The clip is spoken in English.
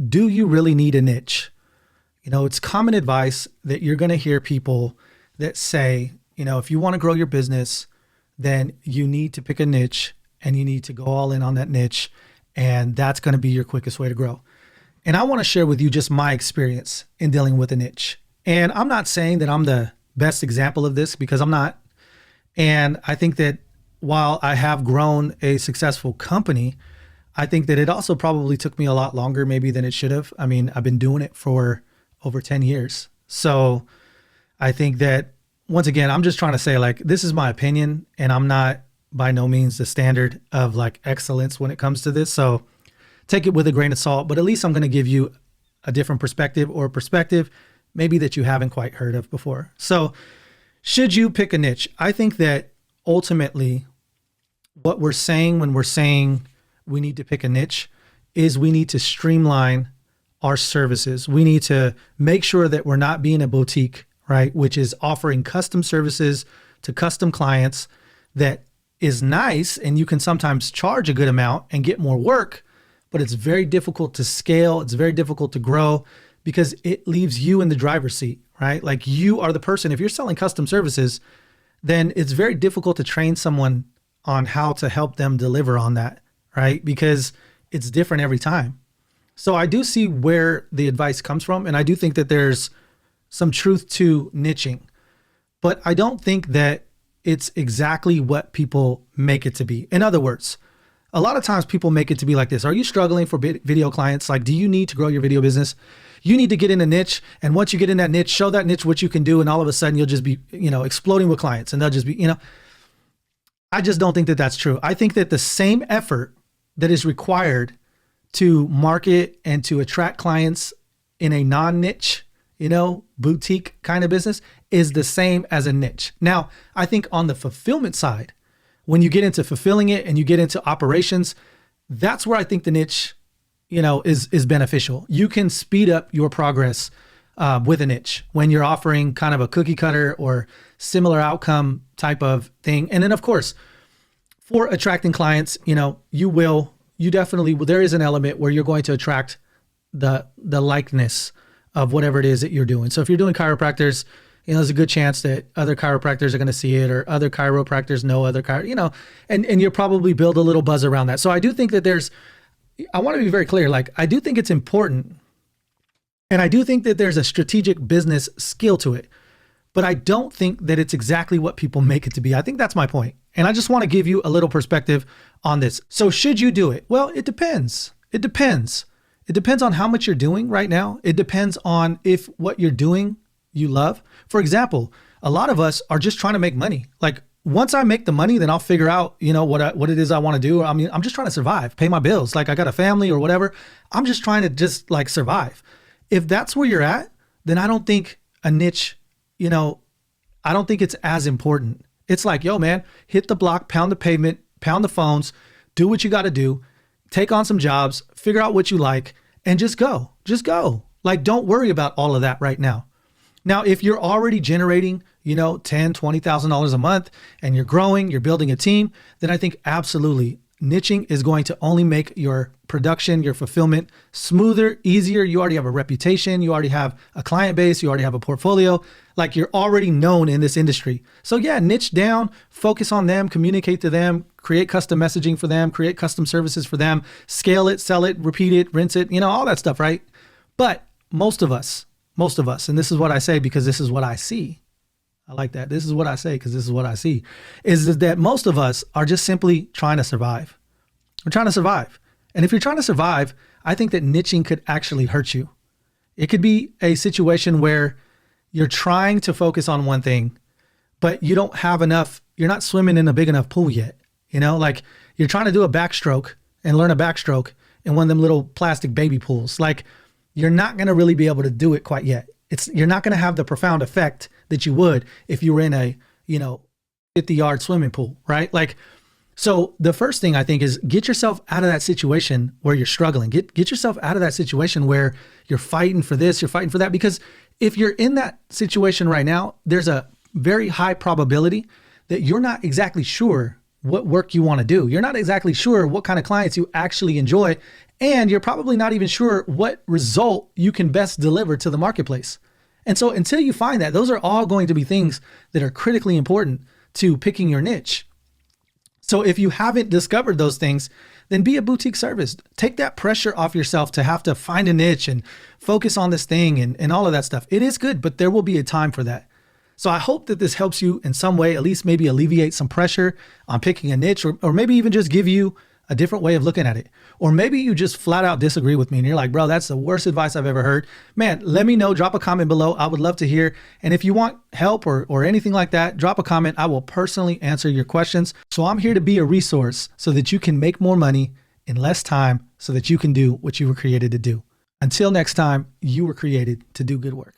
do you really need a niche? It's common advice that you're going to hear people that say, if you want to grow your business, then you need to pick a niche and you need to go all in on that niche. And that's going to be your quickest way to grow. And I want to share with you just my experience in dealing with a niche. And I'm not saying that I'm the best example of this, because I'm not. And I think that while I have grown a successful company, I think that it also probably took me a lot longer maybe than it should have. I mean, I've been doing it for over 10 years. So I think that, once again, I'm just trying to say, like, this is my opinion, and I'm not by no means the standard of like excellence when it comes to this. So take it with a grain of salt, but at least I'm going to give you a different perspective, or a perspective maybe that you haven't quite heard of before. So should you pick a niche? I think that ultimately what we're saying when we're saying we need to pick a niche is we need to streamline our services. We need to make sure that we're not being a boutique, right? Which is offering custom services to custom clients that is nice, and you can sometimes charge a good amount and get more work, but it's very difficult to scale. It's very difficult to grow because it leaves you in the driver's seat, right? Like, you are the person. If you're selling custom services, then it's very difficult to train someone on how to help them deliver on that, right? Because it's different every time. So I do see where the advice comes from, and I do think that there's some truth to niching, but I don't think that it's exactly what people make it to be. In other words, a lot of times people make it to be like this. Are you struggling for video clients? Like, do you need to grow your video business? You need to get in a niche. And once you get in that niche, show that niche what you can do. And all of a sudden you'll just be, exploding with clients, and they'll just be, I just don't think that that's true. I think that the same effort that is required to market and to attract clients in a non-niche, boutique kind of business is the same as a niche. Now, I think on the fulfillment side, when you get into fulfilling it and you get into operations, that's where I think the niche, is beneficial. You can speed up your progress with a niche when you're offering kind of a cookie cutter or similar outcome type of thing. And then, of course, for attracting clients, there is an element where you're going to attract the likeness of whatever it is that you're doing. So if you're doing chiropractors, there's a good chance that other chiropractors are going to see it, or other chiropractors know other and you'll probably build a little buzz around that. So I do think that I want to be very clear. Like, I do think it's important, and I do think that there's a strategic business skill to it, but I don't think that it's exactly what people make it to be. I think that's my point. And I just want to give you a little perspective on this. So should you do it? Well, it depends. It depends. It depends on how much you're doing right now. It depends on if what you're doing you love. For example, a lot of us are just trying to make money. Like, once I make the money, then I'll figure out, what it is I want to do. I mean, I'm just trying to survive, pay my bills. Like, I got a family or whatever. I'm just trying to survive. If that's where you're at, then I don't think a niche, I don't think it's as important. It's like, yo, man, hit the block, pound the pavement, pound the phones, do what you got to do, take on some jobs, figure out what you like, and just go. Just go. Like, don't worry about all of that right now. Now, if you're already generating, $10,000, $20,000 a month, and you're growing, you're building a team, then I think absolutely niching is going to only make your production, your fulfillment smoother, easier. You already have a reputation. You already have a client base. You already have a portfolio. Like, you're already known in this industry. So yeah, niche down, focus on them, communicate to them, create custom messaging for them, create custom services for them, scale it, sell it, repeat it, rinse it, all that stuff, right? But most of us, and this is what I say because this is what I see. I like that. This is what I say because this is what I see, is that most of us are just simply trying to survive. We're trying to survive. And if you're trying to survive, I think that niching could actually hurt you. It could be a situation where you're trying to focus on one thing, but you don't have enough, you're not swimming in a big enough pool yet. Like, you're trying to do a backstroke and learn a backstroke in one of them little plastic baby pools. Like, you're not going to really be able to do it quite yet. You're not going to have the profound effect that you would if you were in a, 50-yard swimming pool, right? Like, so the first thing I think is get yourself out of that situation where you're struggling. Get yourself out of that situation where you're fighting for this, you're fighting for that. Because if you're in that situation right now, there's a very high probability that you're not exactly sure what work you want to do. You're not exactly sure what kind of clients you actually enjoy. And you're probably not even sure what result you can best deliver to the marketplace. And so until you find that, those are all going to be things that are critically important to picking your niche. So if you haven't discovered those things, then be a boutique service. Take that pressure off yourself to have to find a niche and focus on this thing and all of that stuff. It is good, but there will be a time for that. So I hope that this helps you in some way, at least maybe alleviate some pressure on picking a niche, or maybe even just give you a different way of looking at it. Or maybe you just flat out disagree with me and you're like, bro, that's the worst advice I've ever heard. Man, let me know, drop a comment below. I would love to hear. And if you want help or anything like that, drop a comment. I will personally answer your questions. So I'm here to be a resource so that you can make more money in less time so that you can do what you were created to do. Until next time, you were created to do good work.